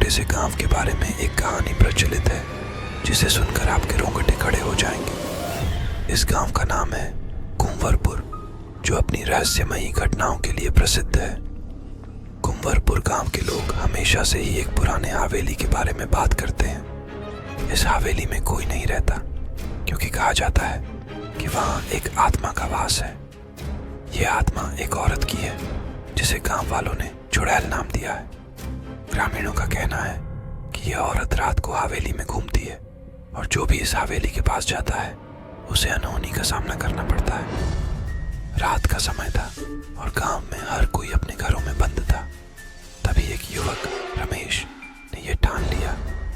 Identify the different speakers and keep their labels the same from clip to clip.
Speaker 1: छोटे से गांव के बारे में एक कहानी प्रचलित है जिसे सुनकर आपके रोंगटे खड़े हो जाएंगे। इस गांव का नाम है कुंवरपुर, जो अपनी रहस्यमयी घटनाओं के लिए प्रसिद्ध है। कुंवरपुर गांव के लोग हमेशा से ही एक पुराने हवेली के बारे में बात करते हैं। इस हवेली में कोई नहीं रहता क्योंकि कहा जाता है कि वहाँ एक आत्मा का वास है। ये आत्मा एक औरत की है जिसे गांव वालों ने चुड़ैल नाम दिया है। ग्रामीणों का कहना है कि यह औरत रात को हवेली में घूमती है और जो भी इस हवेली के पास जाता है उसे अनहोनी का सामना करना पड़ता है। रात का समय था और गांव में हर कोई अपने घरों में बंद था। तभी एक युवक रमेश ने यह ठान लिया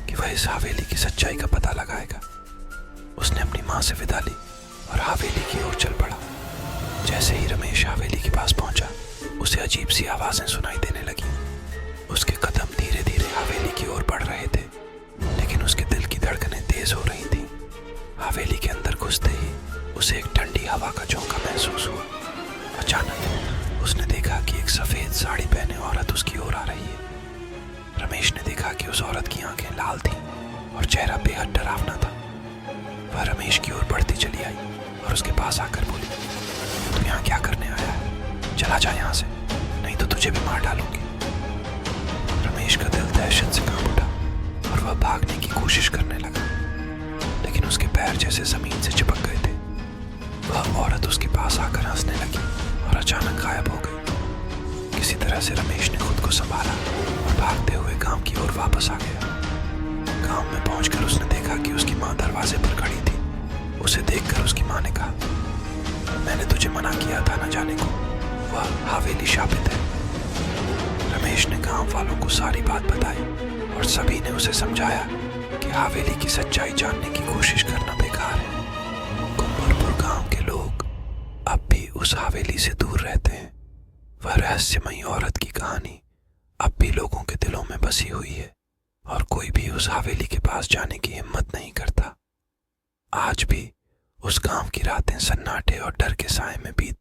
Speaker 1: कि वह इस हवेली की सच्चाई का पता लगाएगा। उसने अपनी माँ से विदा ली और हवेली की ओर चल पड़ा। जैसे ही रमेश हवेली के पास पहुंचा, उसे अजीब सी आवाजें सुनाई देने लगी। उसके कदम धीरे धीरे हवेली की ओर बढ़ रहे थे, लेकिन उसके दिल की धड़कनें तेज हो रही थीं। हवेली के अंदर घुसते ही उसे एक ठंडी हवा का झोंका महसूस हुआ। अचानक उसने देखा कि एक सफेद साड़ी पहने औरत उसकी ओर आ रही है। रमेश ने देखा कि उस औरत की आंखें लाल थीं और चेहरा बेहद डरावना था। वह रमेश की ओर बढ़ती चली आई और उसके पास आकर बोली, "तुम यहाँ क्या करने आया है? चला जा यहाँ से, नहीं तो तुझे भी मार डालूंगी।" रमेश का दिल दहशत से कांप उठा और वह भागने की कोशिश करने लगा, लेकिन उसके पैर जैसे जमीन से चिपक गए थे। वह औरत उसके पास आकर हंसने लगी और अचानक गायब हो गई। किसी तरह से रमेश ने खुद को संभाला और भागते हुए गांव की ओर वापस आ गया। गांव में पहुंचकर उसने देखा कि उसकी माँ दरवाजे पर खड़ी थी। उसे देखकर उसकी माँ ने कहा, "मैंने तुझे मना किया था न जाने को, वह हवेली शापित है।" रमेश ने गांव वालों को सारी बात बताई और सभी ने उसे समझाया कि हवेली की सच्चाई जानने की कोशिश करना बेकार है। कुंवरपुर गांव के लोग अब भी उस हवेली से दूर रहते हैं। वह रहस्यमयी औरत की कहानी अब भी लोगों के दिलों में बसी हुई है और कोई भी उस हवेली के पास जाने की हिम्मत नहीं करता। आज भी उस गांव की रातें सन्नाटे और डर के साए में बीतती